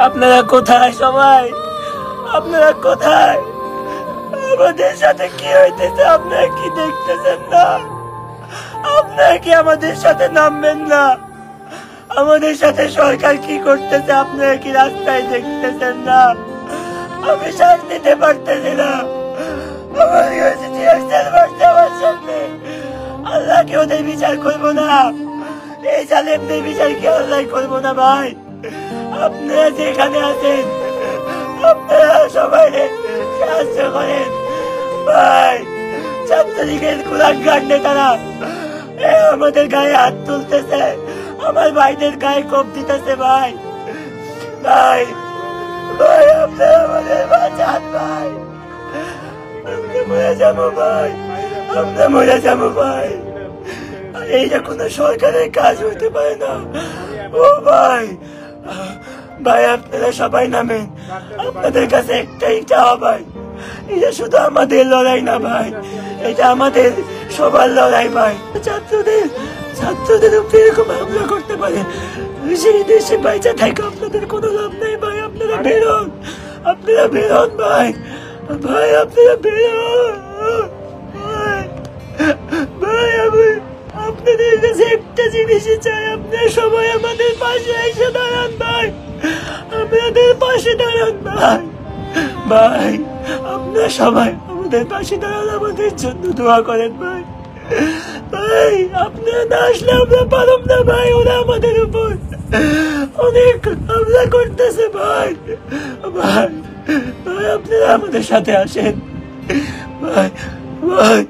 আপনারা কোথায় সবাই? আপনারা কোথায়? আমাদের সাথে কি হইতেছে আপনারা কি দেখতেছেন না? আপনারা কি আমাদের সাথে নামবেন না? আমাদের সাথে সরকার কি করতেছে আপনারা কি রাস্তায় দেখতেছেন না? আমি শ্বাস নিতে পারতেছি না। আমার সামনে আল্লাহকে ওদের বিচার করবো না, এই জালেমদের বিচার কি আল্লাহ করবো না? ভাই আপনারা যেখানে আছেন আপনারা সবাই সাহায্য করেন ভাই। ছাত্রলীগের কুলাঙ্গার নেতারা আমাদের গায়ে হাত তুলতেছে, আমার ভাইদের গায়ে কোপ দিতেছে ভাই। ভাই ভাই আপনারা আমাদের বাঁচান ভাই, আমরা মরে যাবো ভাই, আমরা মরে যাবো ভাই। আর এইটা কোনো সরকারের কাজ হইতে পারে না। ও ভাই ভাই আপনারা সবাই নামেন, আপনাদের কাছে একটাই চাওয়া ভাই, এটা শুধু আমাদের লড়াই না ভাই, এটা আমাদের সবার লড়াই ভাই। ছাত্রদের উপরে এরকম হামলা করতে পারে, সেই দেশে বাইচা থাকে আপনাদের কোনো লাভ নেই ভাই। আপনারা বেরোন, আপনারা বেরোন ভাই, ভাই আপনারা বেরোন ভাই। আমি আপনাদের কাছে একটা জিনিসই চাই, আপনারা সবাই আমাদের পাশে এসে দাঁড়ান ভাই, আপনাদের পাশে দাঁড়ান ভাই। ভাই আপনারা সবাই আমাদের পাশে দাঁড়ান, আমাদের জন্য দোয়া করেন ভাই। ভাই আপনারা না আসলে আমরা পারব না ভাই, ওরা আমাদের উপর অনেক হামলা করতেছে ভাই। ভাই ভাই আপনারা আমাদের সাথে আসেন ভাই, ভাই।